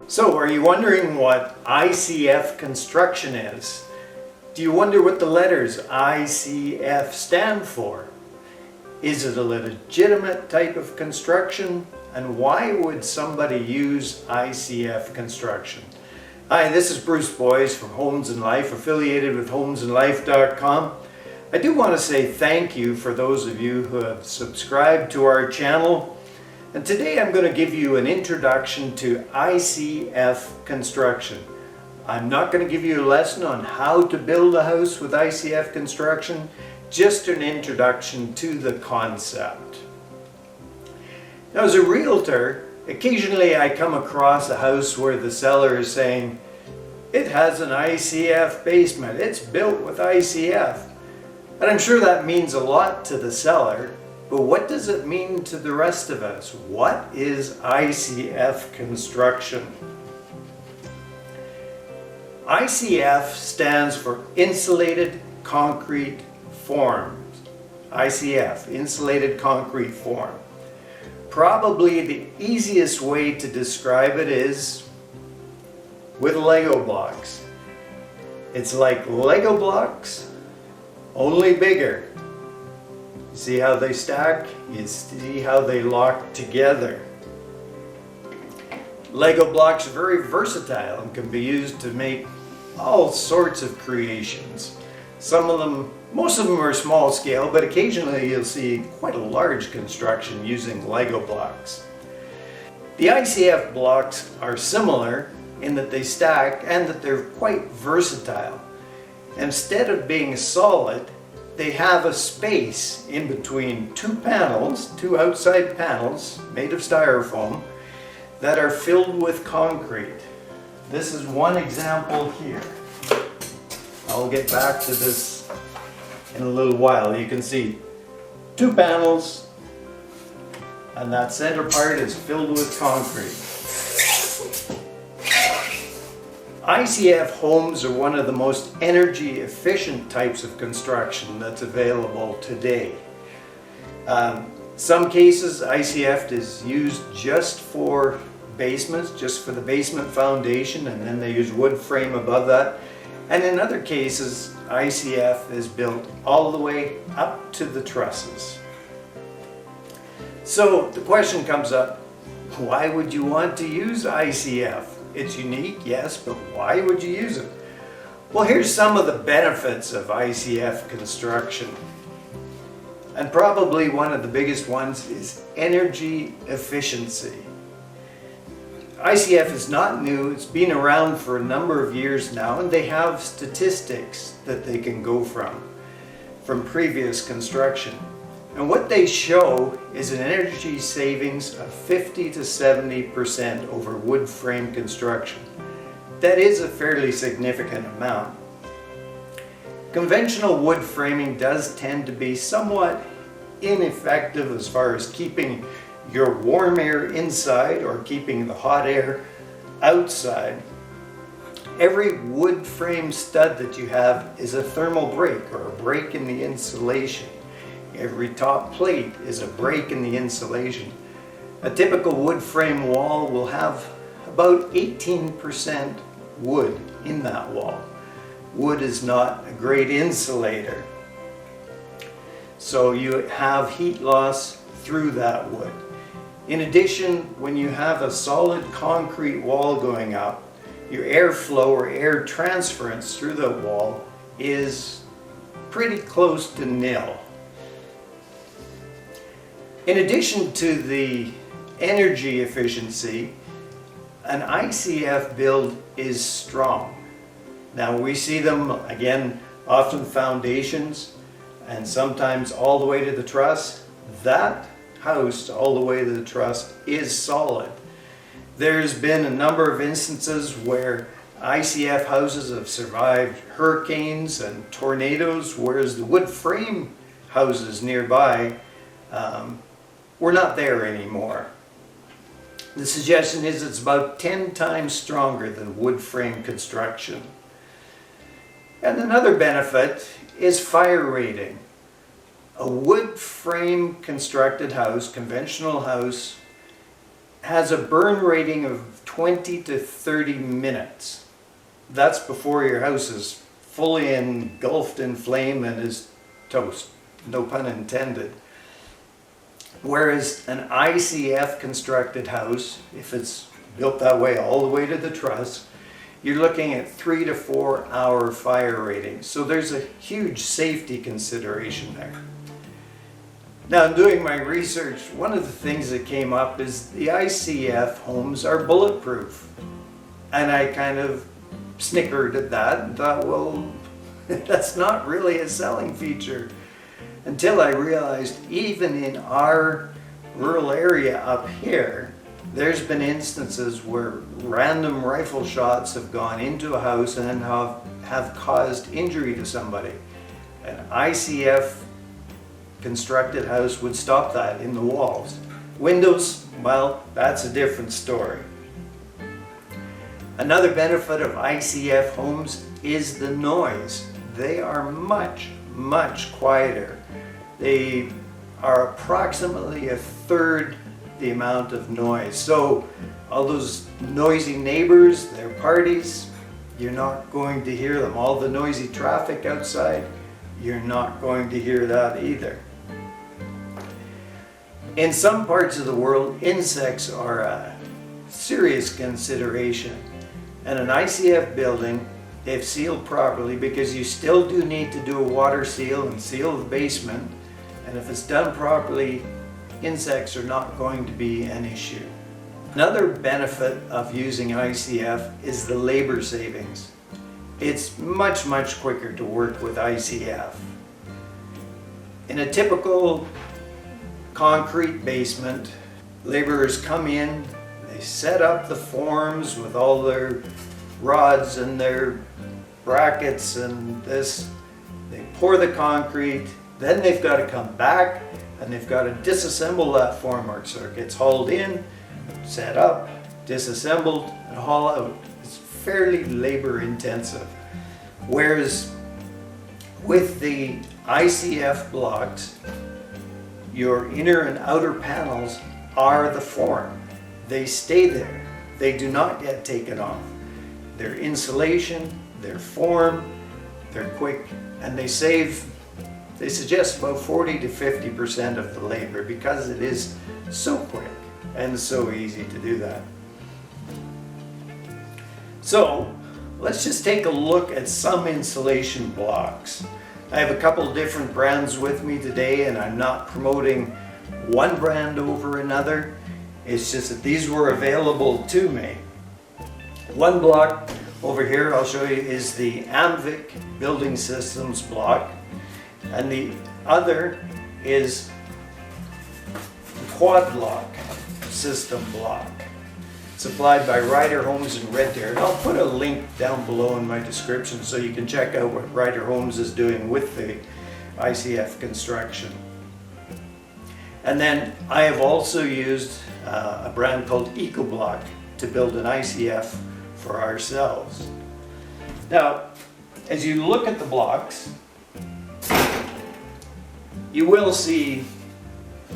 So, are you wondering what ICF Construction is? Do you wonder what the letters ICF stand for? Is it a legitimate type of construction? And why would somebody use ICF Construction? Hi, this is Bruce Boyes from Homes and Life, affiliated with homesandlife.com. I do want to say thank you for those of you who have subscribed to our channel. And today I'm going to give you an introduction to ICF Construction. I'm not going to give you a lesson on how to build a house with ICF Construction, just an introduction to the concept. Now, as a realtor, occasionally I come across a house where the seller is saying, it has an ICF basement, it's built with ICF. And I'm sure that means a lot to the seller. But what does it mean to the rest of us? What is ICF Construction? ICF stands for Insulated Concrete Forms. ICF, Insulated Concrete Form. Probably the easiest way to describe it is with Lego blocks. It's like Lego blocks, only bigger. See how they stack? You see how they lock together. Lego blocks are very versatile and can be used to make all sorts of creations. Most of them are small scale, but occasionally you'll see quite a large construction using Lego blocks. The ICF blocks are similar in that they stack and that they're quite versatile. Instead of being solid, they have a space in between two panels, two outside panels made of styrofoam that are filled with concrete. This is one example here. I'll get back to this in a little while. You can see two panels and that center part is filled with concrete. ICF homes are one of the most energy efficient types of construction that's available today. Some cases ICF is used just for basements, just for the basement foundation, and then they use wood frame above that. And in other cases, ICF is built all the way up to the trusses. So the question comes up, why would you want to use ICF? It's unique, yes, but why would you use it? Well, here's some of the benefits of ICF construction. And probably one of the biggest ones is energy efficiency. ICF is not new, it's been around for a number of years now, and they have statistics that they can go from previous construction. And what they show is an energy savings of 50 to 70% over wood frame construction. That is a fairly significant amount. Conventional wood framing does tend to be somewhat ineffective as far as keeping your warm air inside or keeping the hot air outside. Every wood frame stud that you have is a thermal break or a break in the insulation. Every top plate is a break in the insulation. A typical wood frame wall will have about 18% wood in that wall. Wood is not a great insulator. So you have heat loss through that wood. In addition, when you have a solid concrete wall going up, your airflow or air transference through the wall is pretty close to nil. In addition to the energy efficiency, an ICF build is strong. Now we see them, again, often foundations and sometimes all the way to the truss. That house all the way to the truss is solid. There's been a number of instances where ICF houses have survived hurricanes and tornadoes, whereas the wood frame houses nearby we're not there anymore. The suggestion is it's about 10 times stronger than wood frame construction. And another benefit is fire rating. A wood frame constructed house, conventional house, has a burn rating of 20 to 30 minutes. That's before your house is fully engulfed in flame and is toast, no pun intended. Whereas an ICF constructed house, if it's built that way all the way to the truss, you're looking at 3 to 4 hour fire ratings. So there's a huge safety consideration there. Now, in doing my research, one of the things that came up is the ICF homes are bulletproof. And I kind of snickered at that and thought, well, that's not really a selling feature. Until I realized even in our rural area up here, there's been instances where random rifle shots have gone into a house and have caused injury to somebody. An ICF constructed house would stop that in the walls. Windows, well, that's a different story. Another benefit of ICF homes is the noise. They are much, much quieter. They are approximately a third the amount of noise. So all those noisy neighbors, their parties, you're not going to hear them. All the noisy traffic outside, you're not going to hear that either. In some parts of the world, insects are a serious consideration. And an ICF building, if sealed properly, because you still do need to do a water seal and seal the basement, and if it's done properly, insects are not going to be an issue. Another benefit of using ICF is the labor savings. It's much, much quicker to work with ICF. In a typical concrete basement, laborers come in, they set up the forms with all their rods and their brackets and this, they pour the concrete, then they've got to come back and they've got to disassemble that formwork so it gets hauled in, set up, disassembled, and haul out. It's fairly labor intensive. Whereas with the ICF blocks, your inner and outer panels are the form. They stay there. They do not get taken off. Their insulation, their form, they're quick, and they suggest about 40 to 50% of the labor because it is so quick and so easy to do that. So let's just take a look at some insulation blocks. I have a couple different brands with me today, and I'm not promoting one brand over another. It's just that these were available to me. One block over here I'll show you is the Amvic Building Systems block, and the other is the Quad Lock System block, supplied by Ryder Homes in Red Deer. And I'll put a link down below in my description so you can check out what Ryder Homes is doing with the ICF construction. And then I have also used a brand called EcoBlock to build an ICF for ourselves. Now, as you look at the blocks, you will see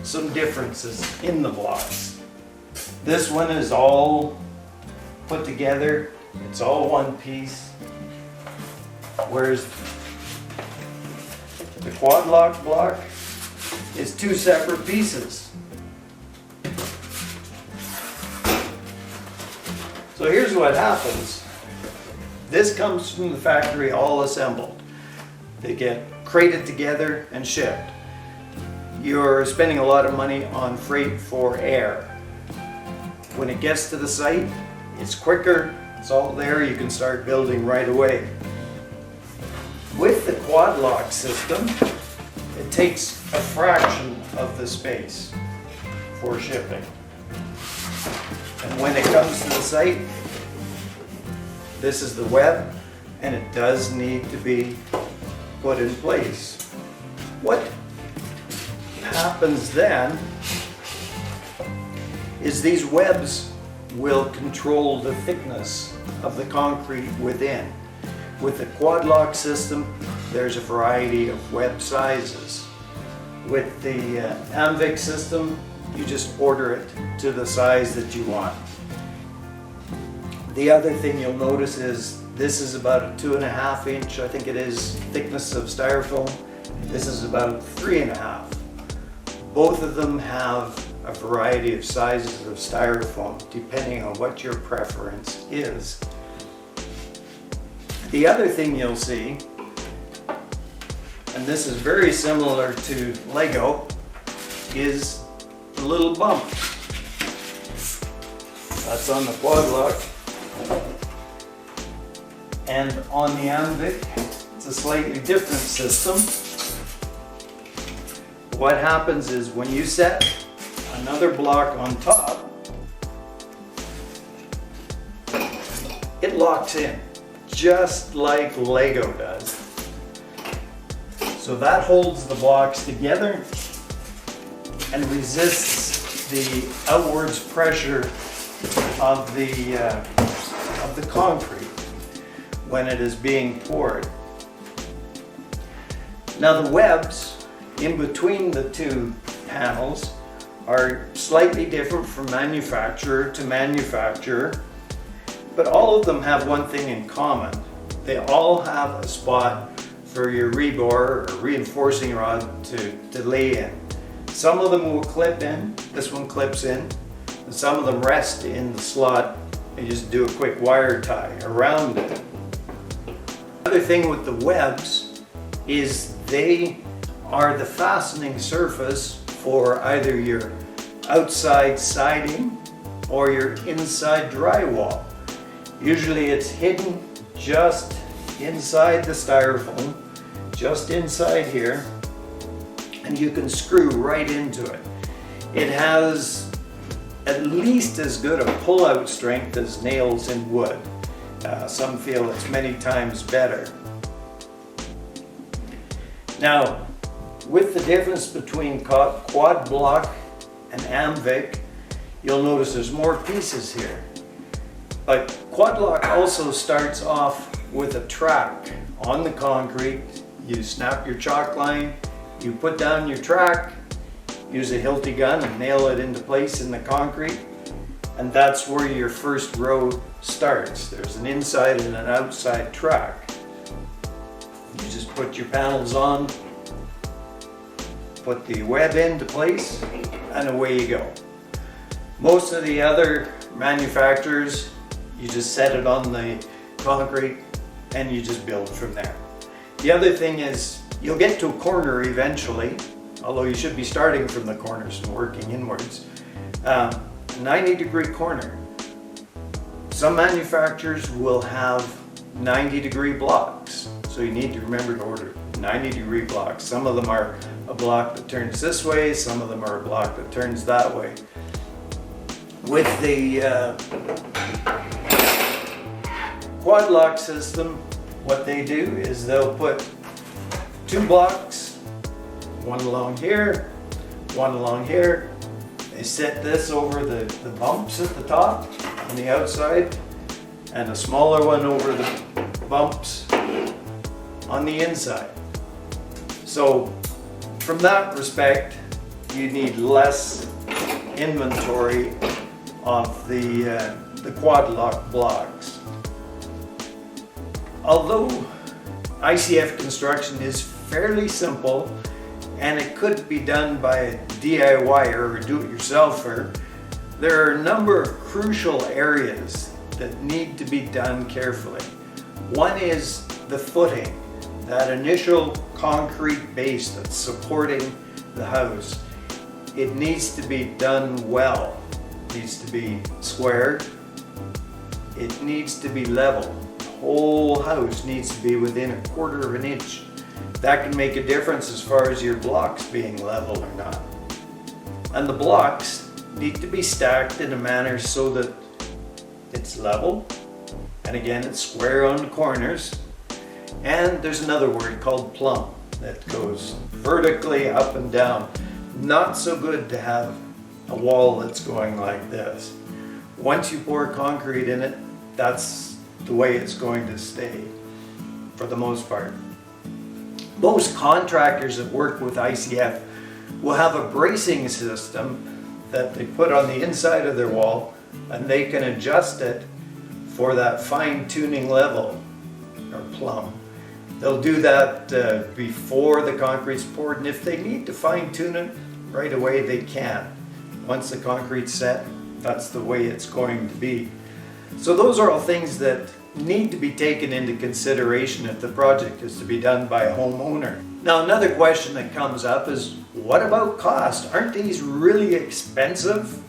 some differences in the blocks. This one is all put together, it's all one piece, whereas the Quad Lock block is two separate pieces. So here's what happens. This comes from the factory all assembled. They get crated together and shipped. You're spending a lot of money on freight for air. When it gets to the site, it's quicker, it's all there, you can start building right away. With the Quad Lock system, it takes a fraction of the space for shipping. And when it comes to the site, this is the web, and it does need to be put in place. What happens then is these webs will control the thickness of the concrete within. With the Quad Lock system, there's a variety of web sizes. With the Amvic system, you just order it to the size that you want. The other thing you'll notice is this is about a 2.5 inch, I think it is, thickness of styrofoam. This is about 3.5. Both of them have a variety of sizes of styrofoam depending on what your preference is. The other thing you'll see, and this is very similar to Lego, is a little bump. That's on the quad lock. And on the Anvik, it's a slightly different system. What happens is when you set another block on top, it locks in, just like Lego does. So that holds the blocks together and resists the outwards pressure of the concrete when it is being poured. Now the webs in between the two panels are slightly different from manufacturer to manufacturer, but all of them have one thing in common. They all have a spot for your rebar or reinforcing rod to lay in. Some of them will clip in, this one clips in, and some of them rest in the slot and just do a quick wire tie around it. Another thing with the webs is they are the fastening surface for either your outside siding or your inside drywall. Usually it's hidden just inside the styrofoam, just inside here, and you can screw right into it. It has at least as good a pull-out strength as nails in wood. Some feel it's many times better. Now, with the difference between quad block and Anvik, you'll notice there's more pieces here. But quad block also starts off with a track on the concrete. You snap your chalk line, you put down your track, use a Hilti gun and nail it into place in the concrete, and that's where your first row starts. There's an inside and an outside track. You just put your panels on, put the web into place, and away you go. Most of the other manufacturers, you just set it on the concrete and you just build from there. The other thing is you'll get to a corner eventually, although you should be starting from the corners and working inwards. 90-degree corner. Some manufacturers will have 90-degree blocks, so you need to remember to order 90-degree blocks. Some of them are a block that turns this way, some of them are a block that turns that way. With the quad lock system, what they do is they'll put 2 blocks, one along here, one along here. They set this over the bumps at the top on the outside, and a smaller one over the bumps on the inside. So from that respect, you need less inventory of the quad lock blocks. Although ICF Construction is fairly simple and it could be done by a DIYer or do-it-yourselfer, there are a number of crucial areas that need to be done carefully. One is the footing, that initial concrete base that's supporting the house. It needs to be done well. It needs to be squared. It needs to be level. The whole house needs to be within 1/4 of an inch. That can make a difference as far as your blocks being level or not. And the blocks need to be stacked in a manner so that it's level, and again it's square on the corners. And there's another word called plumb that goes vertically up and down. Not so good to have a wall that's going like this. Once you pour concrete in it, that's the way it's going to stay for the most part. Most contractors that work with ICF will have a bracing system that they put on the inside of their wall, and they can adjust it for that fine tuning level or plumb. They'll do that before the concrete's poured, and if they need to fine tune it right away, they can. Once the concrete's set, that's the way it's going to be. So those are all things that need to be taken into consideration if the project is to be done by a homeowner. Now, another question that comes up is, what about cost? Aren't these really expensive?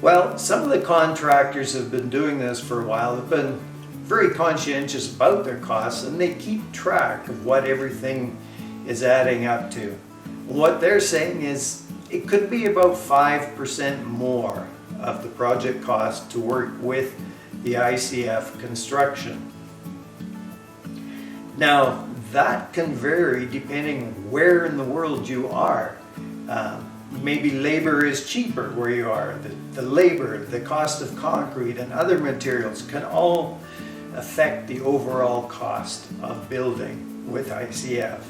Well, some of the contractors have been doing this for a while, have been very conscientious about their costs, and they keep track of what everything is adding up to. What they're saying is it could be about 5% more of the project cost to work with the ICF Construction. Now, that can vary depending where in the world you are. Maybe labor is cheaper where you are. The labor, the cost of concrete and other materials can all affect the overall cost of building with ICF.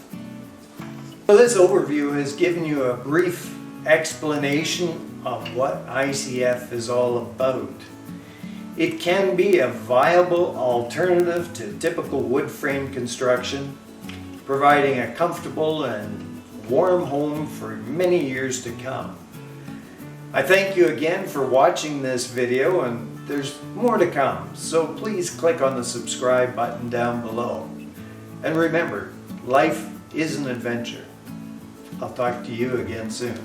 So this overview has given you a brief explanation of what ICF is all about. It can be a viable alternative to typical wood frame construction, providing a comfortable and warm home for many years to come. I thank you again for watching this video, and there's more to come, so please click on the subscribe button down below. And remember, life is an adventure. I'll talk to you again soon.